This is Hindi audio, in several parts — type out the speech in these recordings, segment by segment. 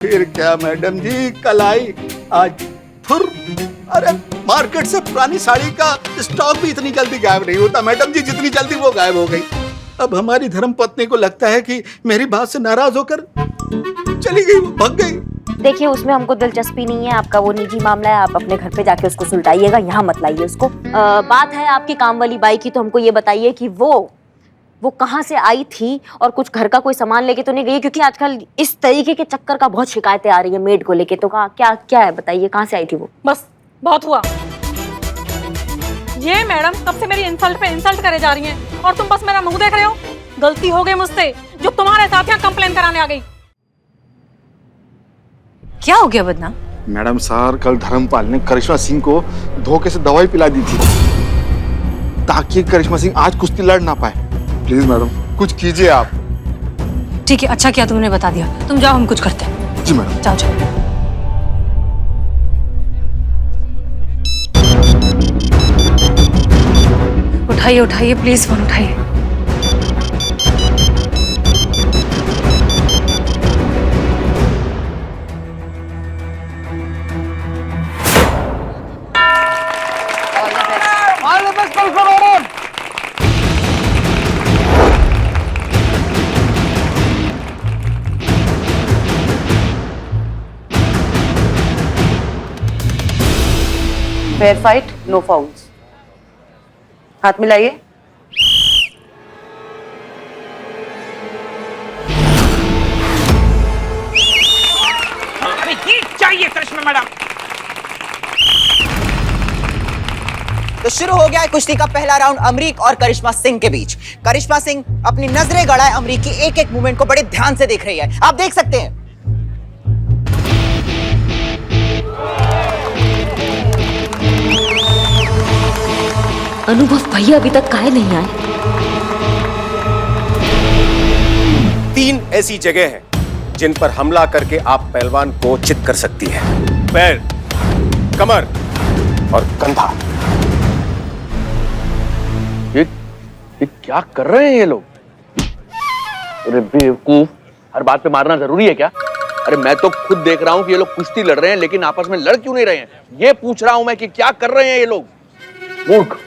फिर क्या मैडम जी, कल आई आज फिर। अरे मार्केट से पुरानी साड़ी का स्टॉक भी इतनी जल्दी गायब नहीं होता मैडम जी, जितनी जल्दी वो गायब हो गई। अब हमारी धर्मपत्नी को लगता है कि मेरी बात से नाराज होकर चली गई, वो भाग गई। देखिए उसमें हमको दिलचस्पी नहीं है, आपका वो निजी मामला है, आप अपने घर पे जाके उसको सुलझाइएगा, यहाँ मत लाइए उसको। बात है आपकी काम वाली बाई की, तो हमको ये बताइए कि वो कहाँ से आई थी और कुछ घर का कोई सामान लेके तो नहीं गई, क्योंकि आजकल इस तरीके के चक्कर का बहुत शिकायतें आ रही है मेड को लेके। तो क्या क्या है बताइए, कहाँ से आई थी वो? बस बहुत हुआ, ये मैडम कब से मेरी इंसल्ट पे इंसल्ट करे जा रही हैं और तुम बस मेरा मुंह देख रहे हो। गलती हो गई मुझसे जो तुम्हारे साथ यहाँ कंप्लेन कराने आ गई। क्या हो गया बदनाम? मैडम सर, कल धर्मपाल ने करिश्मा सिंह को धोखे से दवाई पिला दी थी ताकि करिश्मा सिंह आज कुश्ती लड़ ना पाए। प्लीज मैडम कुछ कीजिए आप। ठीक है, अच्छा किया तुमने बता दिया। तुम जाओ, हम कुछ करते हैं। जी मैडम। जाओ जाओ। उठाइए उठाइए प्लीज, फोन उठाइए। Fair fight, no fouls. हाथ मिलाइए। ये चाहिए करिश्मा मैडम। तो शुरू हो गया है कुश्ती का पहला राउंड अमरीक और करिश्मा सिंह के बीच। करिश्मा सिंह अपनी नजरें गड़ाए अमरीक की एक एक मूवमेंट को बड़े ध्यान से देख रही है, आप देख सकते हैं। अनुभव भैया अभी तक काहे नहीं आए? 3 ऐसी जगह हैं जिन पर हमला करके आप पहलवान को चित कर सकती हैं। पैर, कमर और कंधा। ये क्या कर रहे हैं ये लोग? अरे बेवकूफ, हर बात पे मारना जरूरी है क्या? अरे मैं तो खुद देख रहा हूँ कि ये लोग कुश्ती लड़ रहे हैं, लेकिन आपस में लड़ क्यों नहीं रहे हैं? ये पूछ रहा हूं मैं कि क्या कर रहे हैं ये लोग? मूर्ख।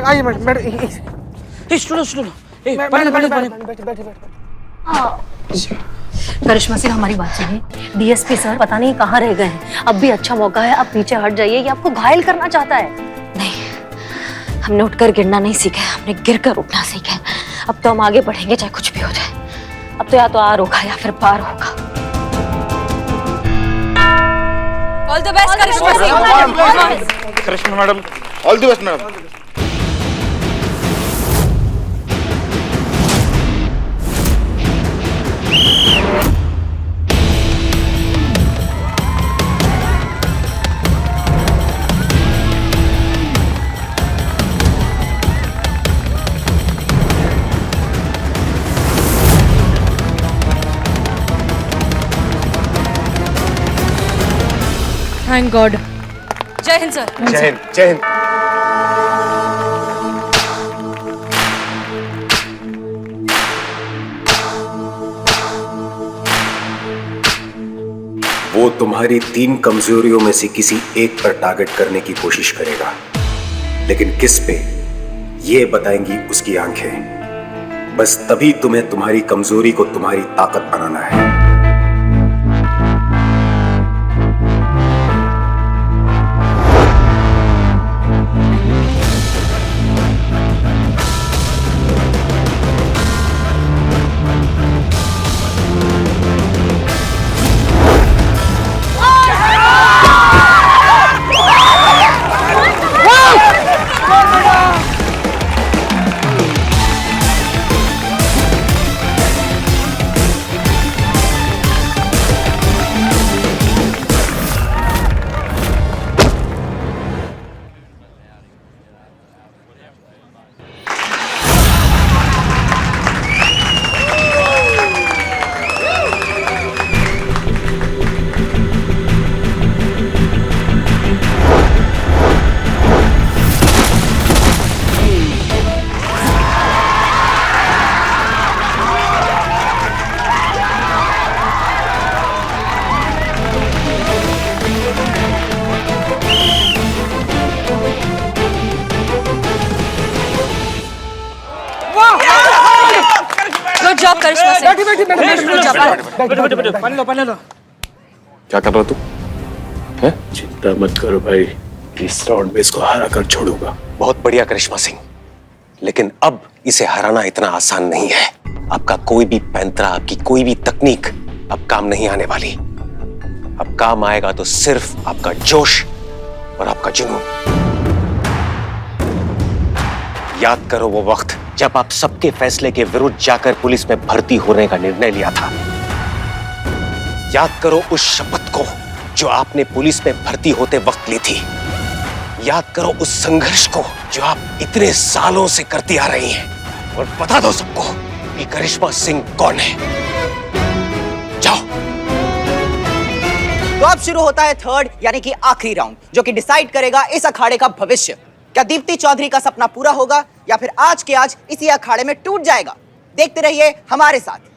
आइए मैडम। सुनो। करिश्मा सिंह, हमारी बात सुनिए। डीएसपी सर पता नहीं कहाँ रह गए हैं। अब भी अच्छा मौका है, आप पीछे हट जाइए। ये आपको घायल करना चाहता है। नहीं, हमने उठकर गिरना नहीं सीखा है, हमने गिरकर उठना सीखा है। अब तो हम आगे बढ़ेंगे चाहे कुछ भी हो जाए। अब तो या तो आर होगा या फिर पार होगा। All the best Karishma Singh. Karishma madam, all the best madam. Thank God. जय हिंद सर। जय हिंद, जय हिंद। वो तुम्हारी 3 कमजोरियों में से किसी एक पर टारगेट करने की कोशिश करेगा, लेकिन किस पे ये बताएंगी उसकी आंखें। बस तभी तुम्हें तुम्हारी कमजोरी को तुम्हारी ताकत बनाना है। करिश्मा सिंह। पानी लो। क्या कर रहा तू? है? चिंता मत करो भाई, इस राउंड में इसको हरा कर छोड़ूंगा। बहुत बढ़िया करिश्मा सिंह, लेकिन अब इसे हराना इतना आसान नहीं है। आपका कोई भी पैंतरा, आपकी कोई भी तकनीक अब काम नहीं आने वाली। अब काम आएगा तो सिर्फ आपका जोश और आपका जुनून। याद करो वो वक्त जब आप सबके फैसले के विरुद्ध जाकर पुलिस में भर्ती होने का निर्णय लिया था। याद करो उस शपथ को जो आपने पुलिस में भर्ती होते वक्त ली थी। याद करो उस संघर्ष को जो आप इतने सालों से करती आ रही हैं। और बता दो सबको कि करिश्मा सिंह कौन है। जाओ। तो अब शुरू होता है थर्ड यानी कि आखिरी राउंड, जो कि डिसाइड करेगा इस अखाड़े का भविष्य। क्या दीप्ति चौधरी का सपना पूरा होगा या फिर आज के आज इसी अखाड़े में टूट जाएगा? देखते रहिए हमारे साथ।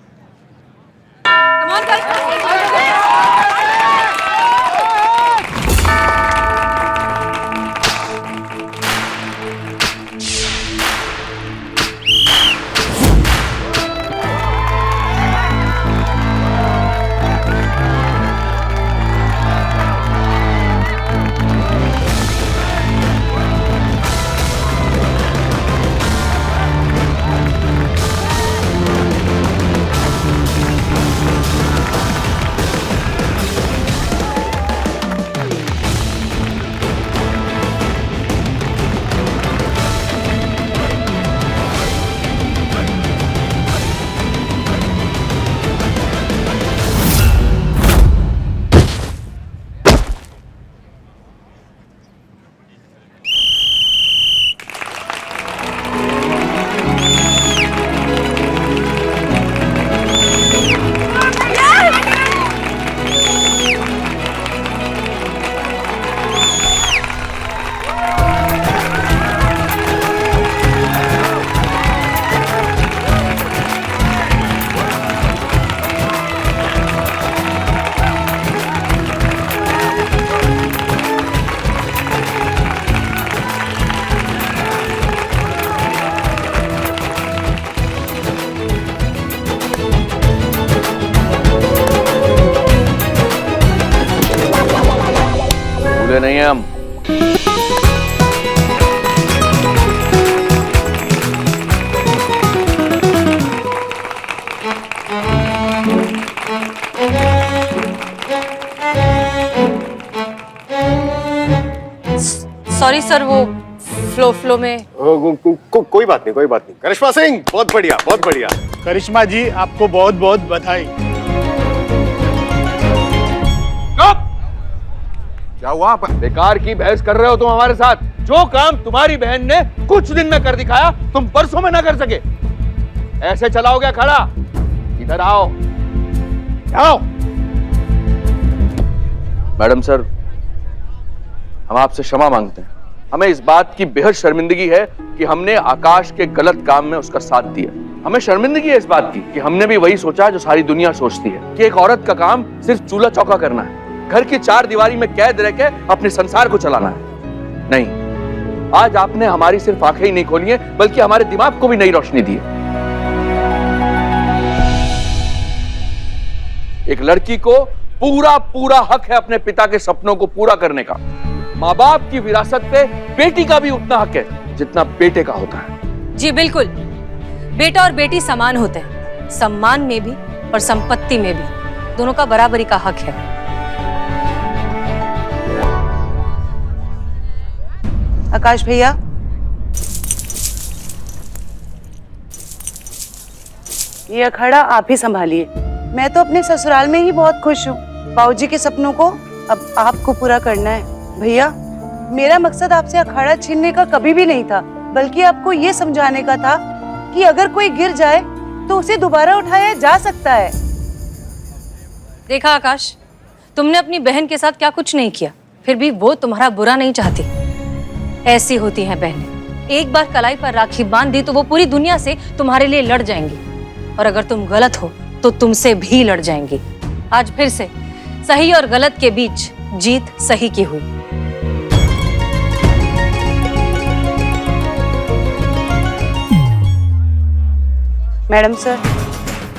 नहीं है हम। सॉरी सर, वो फ्लो में। कोई बात नहीं, कोई बात नहीं। करिश्मा सिंह, बहुत बढ़िया, बहुत बढ़िया। करिश्मा जी, आपको बहुत बहुत बधाई। क्या हुआ? बेकार की बहस कर रहे हो तुम हमारे साथ। जो काम तुम्हारी बहन ने कुछ दिन में कर दिखाया, तुम परसों में ना कर सके। ऐसे चलाओगे खड़ा? इधर आओ, आओ। मैडम सर, हम आपसे क्षमा मांगते हैं। हमें इस बात की बेहद शर्मिंदगी है कि हमने आकाश के गलत काम में उसका साथ दिया। हमें शर्मिंदगी है इस बात की कि हमने भी वही सोचा जो सारी दुनिया सोचती है कि एक औरत का काम सिर्फ चूल्हा चौका करना है, घर की चार दीवारी में कैद रह के अपने संसार को चलाना है। नहीं, आज आपने हमारी सिर्फ आंखें ही नहीं खोली हैं, बल्कि हमारे दिमाग को भी नई रोशनी दी है। एक लड़की को पूरा पूरा हक है अपने पिता के सपनों को पूरा करने का। माँ बाप की विरासत पे बेटी का भी उतना हक है जितना बेटे का होता है। जी बिल्कुल, बेटा और बेटी समान होते हैं, सम्मान में भी और संपत्ति में भी। दोनों का बराबरी का हक है। आकाश भैया, ये अखाड़ा आप ही संभालिए। मैं तो अपने ससुराल में ही बहुत खुश हूँ। बाबूजी के सपनों को अब आपको पूरा करना है। भैया, मेरा मकसद आपसे अखाड़ा छीनने का कभी भी नहीं था, बल्कि आपको ये समझाने का था कि अगर कोई गिर जाए तो उसे दोबारा उठाया जा सकता है। देखा आकाश, तुमने अपनी बहन के साथ क्या कुछ नहीं किया, फिर भी वो तुम्हारा बुरा नहीं चाहती। ऐसी होती हैं बहनें। एक बार कलाई पर राखी बांध दी तो वो पूरी दुनिया से तुम्हारे लिए लड़ जाएंगी, और अगर तुम गलत हो तो तुमसे भी लड़ जाएंगी। आज फिर से सही और गलत के बीच जीत सही की हुई। मैडम सर,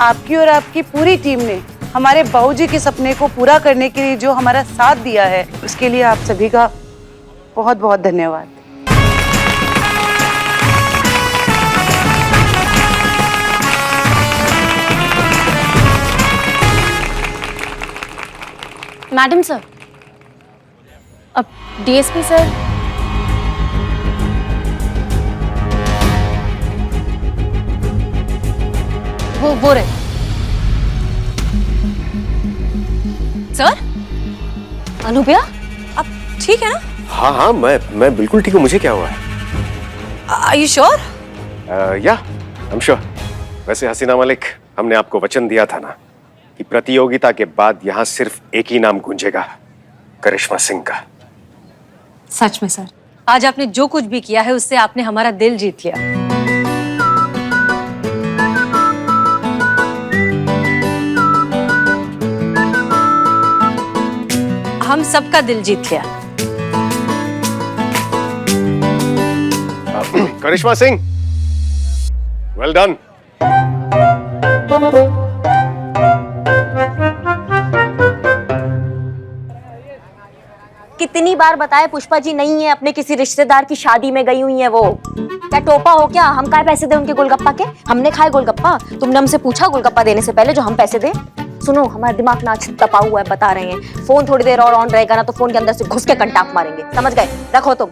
आपकी और आपकी पूरी टीम ने हमारे बाबूजी के सपने को पूरा करने के लिए जो हमारा साथ दिया है, उसके लिए आप सभी का बहुत बहुत धन्यवाद। मैडम सर, अब डीएसपी सर, वो रहे। सर, अनुप्रिया, आप ठीक है ना? हाँ हाँ, मैं बिल्कुल ठीक हूँ। मुझे क्या हुआ है? Are you sure? या आई एम श्योर। वैसे हसीना मलिक, हमने आपको वचन दिया था ना कि प्रतियोगिता के बाद यहाँ सिर्फ एक ही नाम गूंजेगा, करिश्मा सिंह का। सच में सर, आज आपने जो कुछ भी किया है उससे आपने हमारा दिल जीत लिया। हम सबका दिल जीत लिया। करिश्मा सिंह, वेल डन। कितनी बार बताए पुष्पा जी नहीं है, अपने किसी रिश्तेदार की शादी में गई हुई है वो। क्या टोपा हो क्या? हम काय पैसे दे उनके गोलगप्पा के? हमने खाए गोलगप्पा? तुमने हमसे पूछा गोलगप्पा देने से पहले जो हम पैसे दे? सुनो, हमारा दिमाग ना तपा हुआ है, बता रहे हैं। फोन थोड़ी देर और ऑन रहेगा ना तो फोन के अंदर से घुस के कंटाक मारेंगे, समझ गए? रखो तुम।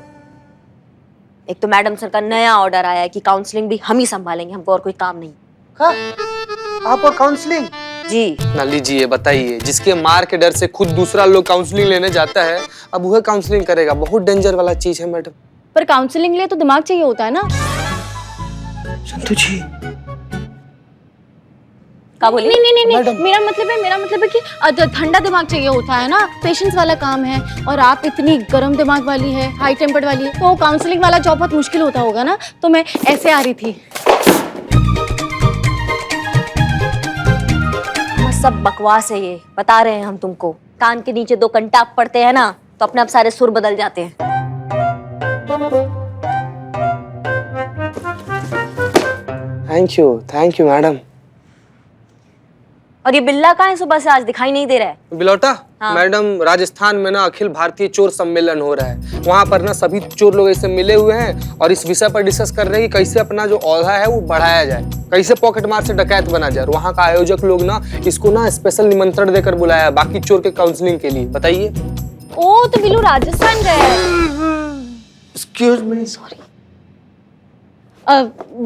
एक तो मैडम सर का नया ऑर्डर आया है कि काउंसलिंग भी हम ही संभालेंगे, हमको और कोई काम नहीं। आप और काउंसलिंग जी ना लीजिए, बताइए। जिसके मार के डर से खुद दूसरा लोग काउंसलिंग लेने जाता है, अब वह काउंसलिंग करेगा। बहुत डेंजर वाला चीज है मैडम। पर काउंसलिंग लिए तो दिमाग चाहिए होता है ना। संतु जी, नहीं, मेरा मतलब है कि ठंडा दिमाग चाहिए होता है ना। पेशेंस वाला काम है और आप इतनी गर्म दिमाग वाली है, हाई टेम्पर्ड वाली है, तो काउंसलिंग वाला जॉब बहुत मुश्किल होता होगा ना। तो मैं ऐसे आ रही थी। सब बकवास है ये, बता रहे हैं हम तुमको। कान के नीचे दो कंटाप पड़ते हैं ना तो अपने आप सारे सुर बदल जाते हैं। Thank you madam. और ये बिल्ला कहाँ है? सुबह से आज दिखाई नहीं दे रहा है। बिलौटा? हाँ। मैडम, राजस्थान में ना अखिल भारतीय चोर सम्मेलन हो रहा है। वहाँ पर ना सभी चोर लोग ऐसे मिले हुए हैं और इस विषय पर डिस्कस कर रहे हैं कि कैसे अपना जो औहदा है वो बढ़ाया जाए, कैसे पॉकेट मार से डकैत बना जाए। वहाँ का आयोजक लोग ना इसको ना स्पेशल निमंत्रण देकर बुलाया बाकी चोर के काउंसलिंग के लिए। बताइए। ओ, तो बिल्लू राजस्थान गए। Excuse me, sorry.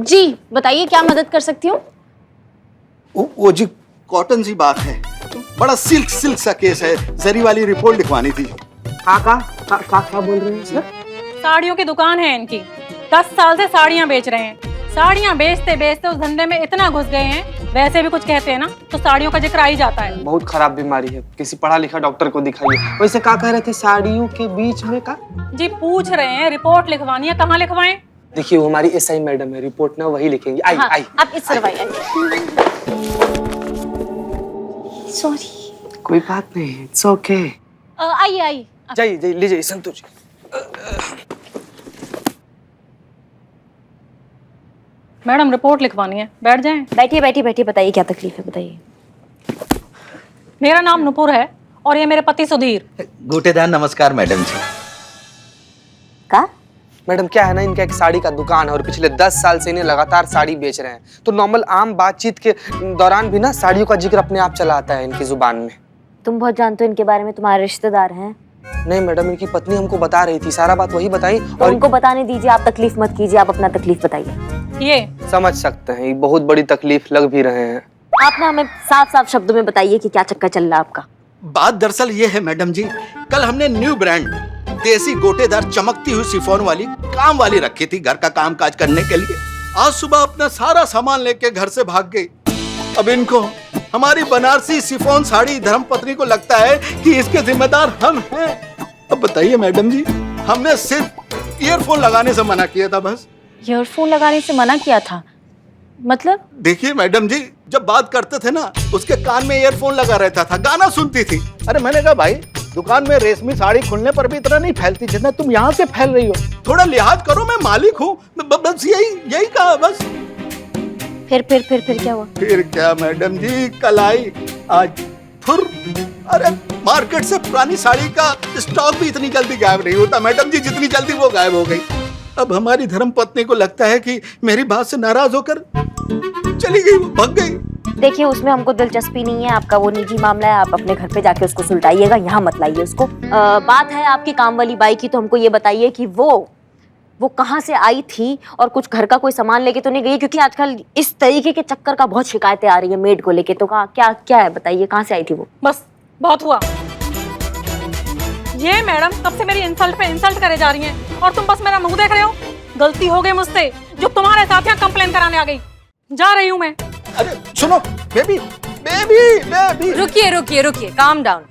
जी बताइए, क्या मदद कर सकती हूँ? वो जी कॉटन सी बात है, बड़ा सिल्क सा केस है, जरी वाली रिपोर्ट लिखवानी थी। क्या बोल रहे हैं सर? साड़ियों की दुकान है इनकी, 10 साल से साड़ियाँ बेच रहे हैं। साड़ियाँ बेचते बेचते उस धंधे में इतना घुस गए हैं, वैसे भी कुछ कहते हैं ना तो साड़ियों का जिक्र आ ही जाता है। बहुत खराब बीमारी है, किसी पढ़ा लिखा डॉक्टर को दिखाइए। वैसे क्या कह रहे थे, साड़ियों के बीच में का? जी पूछ रहे हैं, रिपोर्ट लिखवानी है, कहाँ लिखवाएं? देखिए, वो हमारी एसआई मैडम है, रिपोर्ट ना वही लिखेंगी। आई हाँ, आई आप इस तरफ आइए। सॉरी। कोई बात नहीं, इट्स ओके। आइए। जाइए लीजिए संतु जी। मैडम रिपोर्ट लिखवानी है, बैठ जाएं। बैठिए, बताइए क्या तकलीफ है, बताइए। मेरा नाम नुपुर है और ये मेरे पति सुधीर। गोटेदार नमस्कार मैडम जी। का? मैडम क्या है ना, इनका एक साड़ी का दुकान है और पिछले 10 साल से इन्हें लगातार साड़ी बेच रहे हैं। तो नॉर्मल आम बातचीत के दौरान भी ना साड़ियों का जिक्र अपने आप चला आता है इनकी जुबान में। तुम बहुत जानते हो इनके बारे में, तुम्हारे रिश्तेदार हैं? नहीं मैडम, इनकी पत्नी हमको बता रही थी, सारा बात वही बताई। और उनको बताने दीजिए, आप तकलीफ मत कीजिए, आप अपना तकलीफ बताइए। ये समझ सकते हैं, ये बहुत बड़ी तकलीफ लग भी रहे हैं। आप ना हमें साफ शब्दों में बताइए कि क्या चक्कर चल रहा है आपका। बात दरअसल ये है मैडम जी, कल हमने न्यू ब्रांड देसी गोटेदार चमकती हुई सिफोन वाली काम वाली रखी थी घर का काम काज करने के लिए। आज सुबह अपना सारा सामान लेके घर से भाग गई। अब इनको हमारी बनारसी सिफोन साड़ी धर्मपत्नी को लगता है कि इसके जिम्मेदार हम हैं। अब बताइए मैडम जी, हमने सिर्फ ईयरफोन लगाने से मना किया था बस। ईयरफोन लगाने से मना किया था मतलब? देखिए मैडम जी, जब बात करते थे ना उसके कान में ईयरफोन लगा रहता था, गाना सुनती थी। अरे मैंने कहा भाई, दुकान में रेशमी साड़ी खुलने पर भी इतना नहीं फैलती जितना तुम यहाँ से फैल रही हो, थोड़ा लिहाज करो, मैं मालिक हूँ। बस यही कहा बस। फिर क्या हुआ? फिर क्या मैडम जी, कल आई आज फुर। अरे मार्केट से पुरानी साड़ी का स्टॉक भी इतनी जल्दी गायब नहीं होता मैडम जी, जितनी जल्दी वो गायब हो गई। अब हमारी धर्म पत्नी को लगता है कि मेरी बात से नाराज होकर चली गई, वो भाग गई। देखिए उसमें हमको दिलचस्पी नहीं है, आपका वो निजी मामला है, आप अपने घर पे जाके उसको सुलझाइएगा, यहाँ मत लाइए उसको। बात है आपकी काम वाली बाई की, तो हमको ये बताइए कि वो कहाँ से आई थी और कुछ घर का कोई सामान लेके तो नहीं गई? क्योंकि आजकल इस तरीके के चक्कर का बहुत शिकायतें आ रही है मेड को लेके, तो क्या क्या है बताइए, कहाँ से आई थी वो? बस बहुत हुआ। ये मैडम कब से मेरी इंसल्ट पे इंसल्ट करे जा रही हैं और तुम बस मेरा मुंह देख रहे हो। गलती हो गई मुझसे, जो तुम्हारे साथ यहाँ कंप्लेन कराने आ गई। जा रही हूँ मैं। अरे सुनो बेबी, रुकिए, काम डाउन।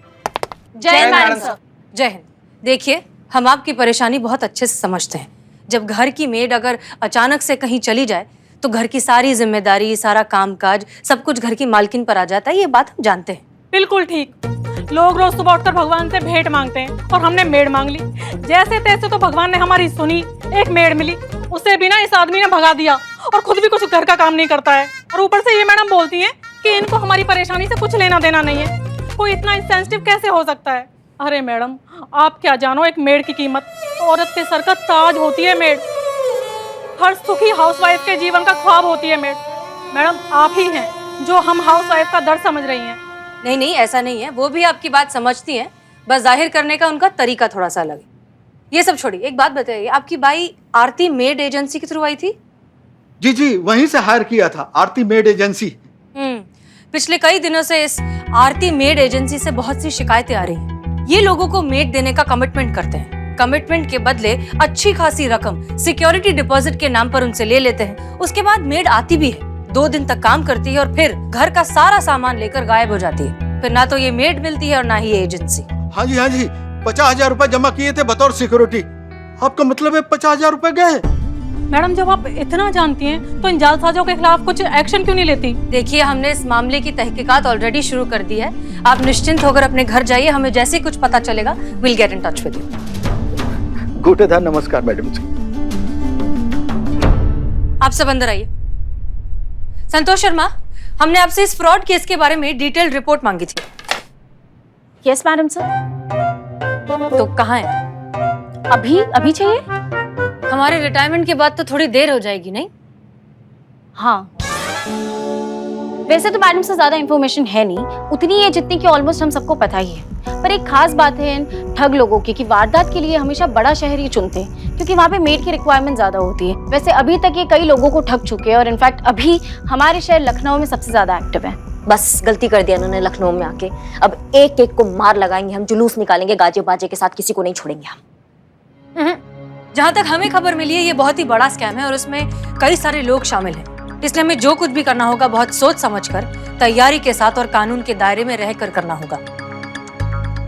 जय मैडम सर। जय हिंद। देखिए हम आपकी परेशानी बहुत अच्छे से समझते हैं। जब घर की मेड अगर अचानक से कहीं चली जाए तो घर की सारी जिम्मेदारी, सारा कामकाज, सब कुछ घर की मालकिन पर आ जाता है, ये बात हम जानते हैं। बिल्कुल ठीक। लोग रोज सुबह उठकर भगवान से भेंट मांगते हैं और हमने मेड मांग ली। जैसे तैसे तो भगवान ने हमारी सुनी, एक मेड मिली, उसे भी ना इस आदमी ने भगा दिया और खुद भी कुछ घर का काम नहीं करता है। और ऊपर से ये मैडम बोलती हैं कि इनको हमारी परेशानी से कुछ लेना देना नहीं है। कोई इतना इंसेंसिटिव कैसे हो सकता है? अरे मैडम आप क्या जानो एक मेड की कीमत। औरत के सर का ताज होती है मेड। हर सुखी हाउसवाइफ के जीवन का ख्वाब होती है मेड। मैडम आप ही हैं जो हम हाउसवाइफ का दर्द समझ रही हैं। नहीं, ऐसा नहीं है, वो भी आपकी बात समझती हैं, बस जाहिर करने का उनका तरीका थोड़ा सा अलग है। ये सब छोड़िए, एक बात बताइए, आपकी बाई आरती मेड एजेंसी के थ्रू आई थी? जी वहीं से हायर किया था, आरती मेड एजेंसी। पिछले कई दिनों से इस आरती मेड एजेंसी से बहुत सी शिकायतें आ रही हैं। ये लोगों को मेड देने का कमिटमेंट करते हैं, कमिटमेंट के बदले अच्छी खासी रकम सिक्योरिटी डिपॉजिट के नाम पर उनसे ले लेते हैं। उसके बाद मेड आती भी है, 2 दिन तक काम करती है और फिर घर का सारा सामान लेकर गायब हो जाती है। फिर ना तो ये मेड मिलती है और ना ही ये एजेंसी। हाँ जी 50,000 रुपए जमा किए थे बतौर सिक्योरिटी। आपका मतलब है 50,000 रुपए गए? मैडम जब आप इतना जानती हैं तो इन जालसाजों के खिलाफ कुछ एक्शन क्यों नहीं लेती? देखिए हमने इस मामले की तहकीकात ऑलरेडी शुरू कर दी है। आप निश्चिंत होकर अपने घर जाइए, हमें जैसे ही कुछ पता चलेगा will get in touch with you. Gutedar नमस्कार मैडम जी। आप सब अंदर आइए। संतोष शर्मा, हमने आपसे इस फ्रॉड केस के बारे में डिटेल्ड रिपोर्ट मांगी थी। Yes madam sir. तो कहाँ है? अभी चाहिए? हमारे रिटायरमेंट के बाद तो थोड़ी देर हो जाएगी नहीं? हाँ वैसे तो मैडम से ज्यादा इंफॉर्मेशन है नहीं, उतनी है जितनी कि ऑलमोस्ट हम सबको पता ही है। पर एक खास बात है इन ठग लोगों की कि वारदात के लिए हमेशा बड़ा शहर ही चुनते हैं क्योंकि वहाँ पे मेड की रिक्वायरमेंट ज्यादा होती है। वैसे अभी तक ये कई लोगों को ठग चुके हैं और इनफैक्ट अभी हमारे शहर लखनऊ में सबसे ज्यादा एक्टिव है। बस गलती कर दिया उन्होंने लखनऊ में आके। अब एक एक को मार लगाएंगे हम, जुलूस निकालेंगे गाजे बाजे के साथ, किसी को नहीं छोड़ेंगे हम। जहाँ तक हमें खबर मिली है ये बहुत ही बड़ा स्कैम है और उसमें कई सारे लोग शामिल हैं। इसलिए हमें जो कुछ भी करना होगा बहुत सोच समझकर, तैयारी के साथ और कानून के दायरे में रहकर करना होगा।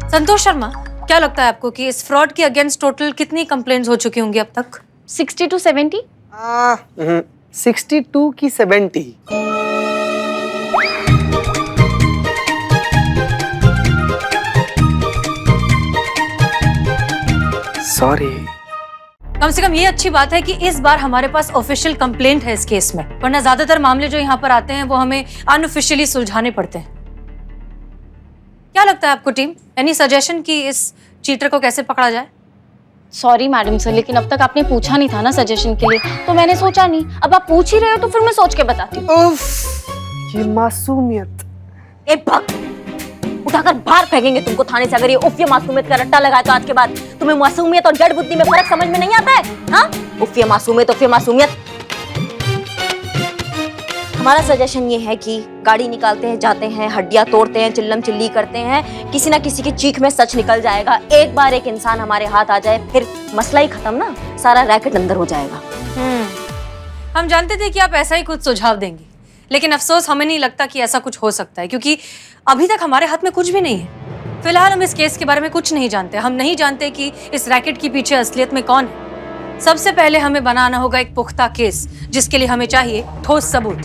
संतोष शर्मा, क्या लगता है आपको कि इस फ्रॉड के अगेंस्ट टोटल कितनी कंप्लेंट्स हो चुकी होंगी अब तक? 60 to 70? 62 की 70। सॉरी। कम से कम ये अच्छी बात है कि इस बार हमारे पास ऑफिशियल कंप्लेंट है इस केस में, वरना ज्यादातर मामले जो यहाँ पर आते हैं वो हमें अनऑफिशियली सुलझाने पड़ते हैं। क्या लगता है आपको टीम, एनी सजेशन कि इस चीटर को कैसे पकड़ा जाए? सॉरी मैडम सर, लेकिन अब तक आपने पूछा नहीं था ना सजेशन के लिए, तो मैंने सोचा नहीं। अब आप पूछ ही रहे हो तो फिर मैं सोच के बताती हूँ। ये मासूमियत। ए भक्त, उठाकर बाहर फेंकेंगे तुमको थाने से अगर ये उफ ये मासूमियत का रट्टा लगाए तो। आज के बाद तुम्हें मासूमियत और जड़ बुद्धि में फर्क समझ में नहीं आता है? हाँ, उफ ये मासूमियत। हमारा सजेशन ये है कि गाड़ी निकालते हैं, जाते हैं, हड्डियां तोड़ते हैं, चिल्लम चिल्ली करते हैं, किसी ना किसी की चीख में सच निकल जाएगा। एक बार एक इंसान हमारे हाथ आ जाए फिर मसला ही खत्म ना, सारा रैकेट अंदर हो जाएगा। हम जानते थे कि आप ऐसा ही कुछ सुझाव देंगे, लेकिन अफसोस हमें नहीं लगता कि ऐसा कुछ हो सकता है, क्योंकि अभी तक हमारे हाथ में कुछ भी नहीं है। फिलहाल हम इस केस के बारे में कुछ नहीं जानते। हम नहीं जानते कि इस रैकेट के पीछे असलियत में कौन है। सबसे पहले हमें बनाना होगा एक पुख्ता केस, जिसके लिए हमें चाहिए ठोस सबूत।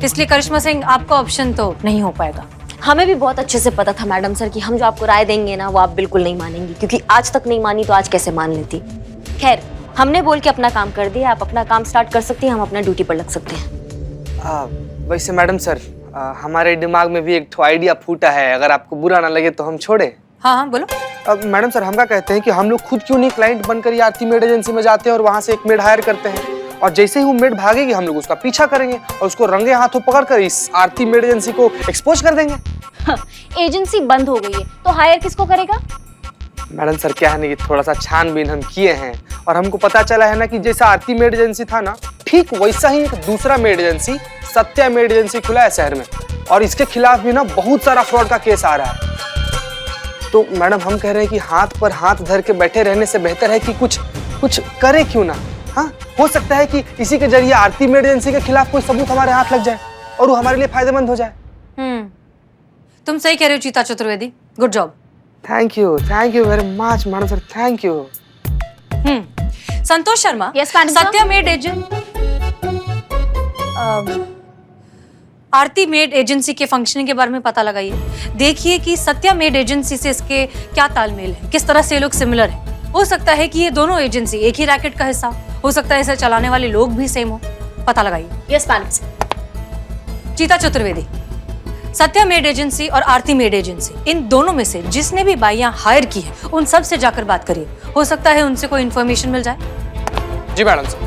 इसलिए करिश्मा सिंह, आपका ऑप्शन तो नहीं हो पाएगा। हमें भी बहुत अच्छे से पता था मैडम सर कि हम जो आपको राय देंगे ना वो आप बिल्कुल नहीं मानेंगी, क्योंकि आज तक नहीं मानी तो आज कैसे मान लेती। खैर, हमने बोल के अपना काम कर दिया, आप अपना काम स्टार्ट कर सकती हैं, हम अपना ड्यूटी पर लग सकते हैं। वैसे मैडम सर, हमारे दिमाग में भी एक ठो आइडिया फूटा है, अगर आपको बुरा ना लगे तो हम छोड़े। हाँ हाँ बोलो। मैडम सर, हम क्या कहते हैं कि हम लोग खुद क्यों नहीं क्लाइंट बनकर ये आरती मेड एजेंसी में जाते हैं और वहां से एक मेड हायर करते हैं, और जैसे ही वो मेड भागेगी हम लोग उसका पीछा करेंगे और उसको रंगे हाथों पकड़कर इस आरती मेड एजेंसी को एक्सपोज कर देंगे। एजेंसी बंद हो गई है तो हायर किसको करेगा? मैडम सर, क्या है ना कि थोड़ा सा छानबीन हम किए हैं और हमको पता चला है ना कि जैसा आरती मेड एजेंसी था ना, ठीक वैसा ही एक दूसरा made agency Satya made agency खुला है शहर में, और इसके खिलाफ भी ना बहुत सारा फ्रॉड का केस आ रहा है। तो मैडम हम कह रहे हैं कि हाथ पर हाथ धर के बैठे रहने से बेहतर है कि कुछ करे क्यों ना। हाँ, हो सकता है कि इसी के जरिए आरती मेड एजेंसी के खिलाफ कोई सबूत हमारे हाथ लग जाए और वो हमारे लिए फायदेमंद हो जाए। तुम सही कह रहे हो चीता Chaturvedi, good job. Thank you very much madam sir, thank you. Santosh Sharma, Yes, madam, sir. Satya made agent Aarti made agency के फंक्शनिंग के बारे में पता लगाइए। देखिए कि सत्या मेड एजेंसी से इसके क्या तालमेल है, किस तरह से ये लोग सिमिलर है। हो सकता है कि ये दोनों एजेंसी एक ही रैकेट का हिस्सा हो सकता है, इसे चलाने वाले लोग भी सेम हो। पता लगाइए। Yes madam. चीता चतुर्वेदी, सत्या मेड एजेंसी और आरती मेड एजेंसी, इन दोनों में से जिसने भी बाइयां हायर की है उन सब से जाकर बात करिए। हो सकता है उनसे कोई इन्फॉर्मेशन मिल जाए। जी मैडम सर।